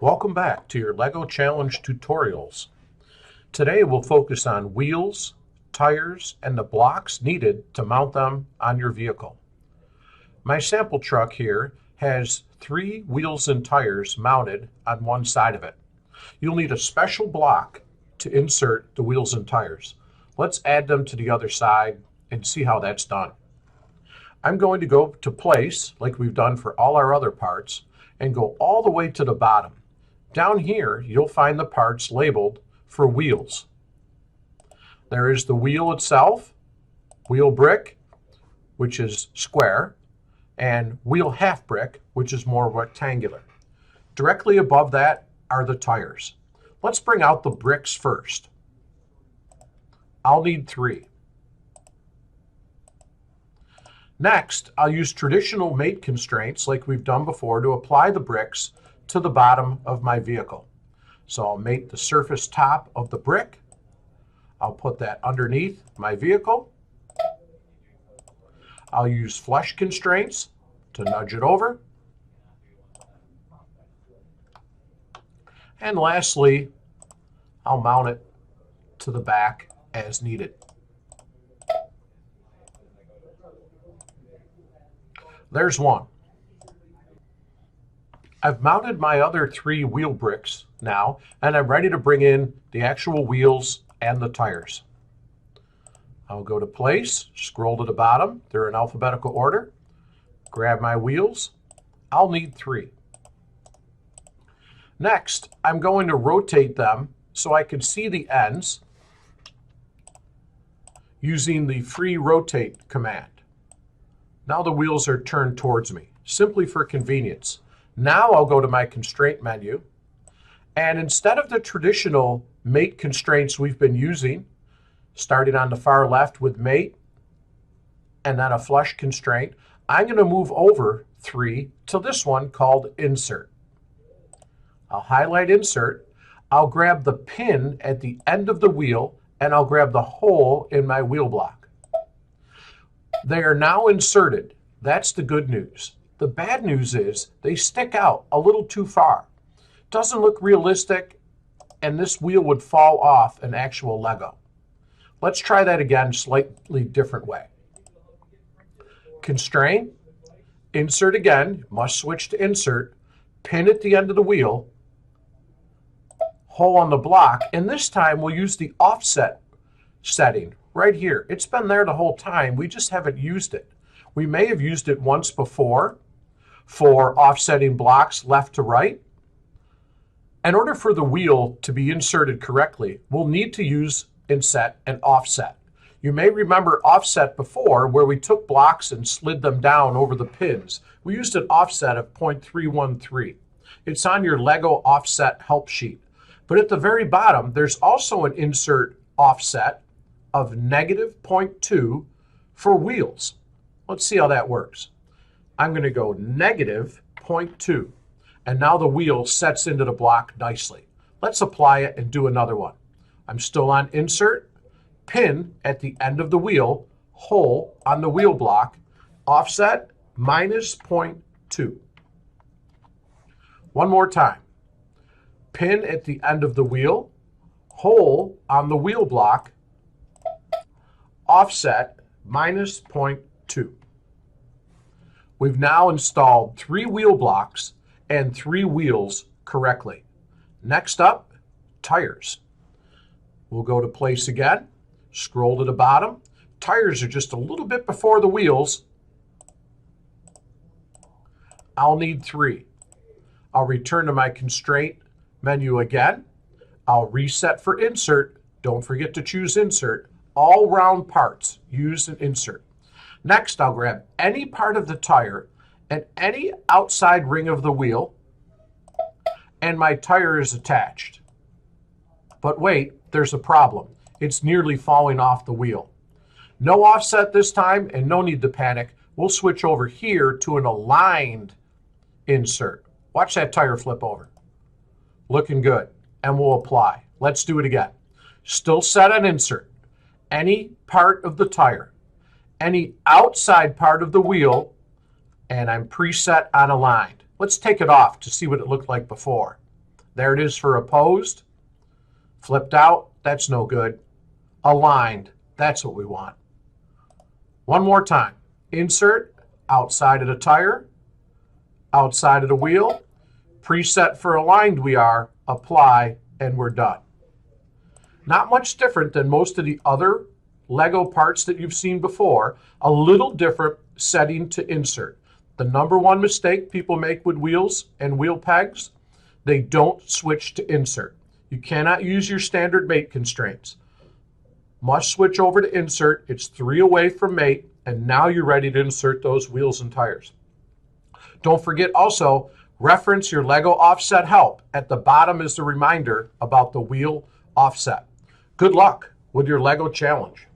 Welcome back to your LEGO Challenge tutorials. Today we'll focus on wheels, tires, and the blocks needed to mount them on your vehicle. My sample truck here has 3 wheels and tires mounted on one side of it. You'll need a special block to insert the wheels and tires. Let's add them to the other side and see how that's done. I'm going to go to place, like we've done for all our other parts, and go all the way to the bottom. Down here, you'll find the parts labeled for wheels. There is the wheel itself, wheel brick, which is square, and wheel half brick, which is more rectangular. Directly above that are the tires. Let's bring out the bricks first. I'll need 3. Next, I'll use traditional mate constraints like we've done before to apply the bricks to the bottom of my vehicle. So I'll mate the surface top of the brick. I'll put that underneath my vehicle. I'll use flush constraints to nudge it over. And lastly, I'll mount it to the back as needed. There's one. I've mounted my other 3 wheel bricks now, and I'm ready to bring in the actual wheels and the tires. I'll go to place, scroll to the bottom. They're in alphabetical order. Grab my wheels. I'll need 3. Next, I'm going to rotate them so I can see the ends using the free rotate command. Now the wheels are turned towards me, simply for convenience. Now I'll go to my constraint menu, and instead of the traditional mate constraints we've been using, starting on the far left with mate and then a flush constraint, I'm going to move over 3 to this one called insert. I'll highlight insert. I'll grab the pin at the end of the wheel, and I'll grab the hole in my wheel block. They are now inserted. That's the good news. The bad news is they stick out a little too far. Doesn't look realistic, and this wheel would fall off an actual Lego. Let's try that again, slightly different way. Constraint, insert again, must switch to insert, pin at the end of the wheel, hole on the block, and this time we'll use the offset setting right here. It's been there the whole time, we just haven't used it. We may have used it once before for offsetting blocks left to right. In order for the wheel to be inserted correctly, we'll need to use inset and offset. You may remember offset before, where we took blocks and slid them down over the pins. We used an offset of 0.313. It's on your Lego offset help sheet. But at the very bottom, there's also an insert offset of -0.2 for wheels. Let's see how that works. I'm going to go -0.2, and now the wheel sets into the block nicely. Let's apply it and do another one. I'm still on insert, pin at the end of the wheel, hole on the wheel block, offset -0.2. One more time. Pin at the end of the wheel, hole on the wheel block, offset -0.2. We've now installed 3 wheel blocks and 3 wheels correctly. Next up, tires. We'll go to place again, scroll to the bottom. Tires are just a little bit before the wheels. I'll need 3. I'll return to my constraint menu again. I'll reset for insert. Don't forget to choose insert. All round parts, use an insert. Next, I'll grab any part of the tire and any outside ring of the wheel, and my tire is attached. But wait, there's a problem. It's nearly falling off the wheel. No offset this time, and no need to panic. We'll switch over here to an aligned insert. Watch that tire flip over. Looking good. And we'll apply. Let's do it again. Still set on insert. Any part of the tire, any outside part of the wheel, and I'm preset on aligned. Let's take it off to see what it looked like before. There it is for opposed. Flipped out, that's no good. Aligned, that's what we want. One more time. Insert, outside of the tire, outside of the wheel. Preset for aligned we are, apply, and we're done. Not much different than most of the other Lego parts that you've seen before. A little different setting to insert. The number one mistake people make with wheels and wheel pegs, they don't switch to insert. You cannot use your standard mate constraints. Must switch over to insert. It's 3 away from mate, and now you're ready to insert those wheels and tires. Don't forget also, reference your Lego offset help. At the bottom is the reminder about the wheel offset. Good luck with your Lego challenge.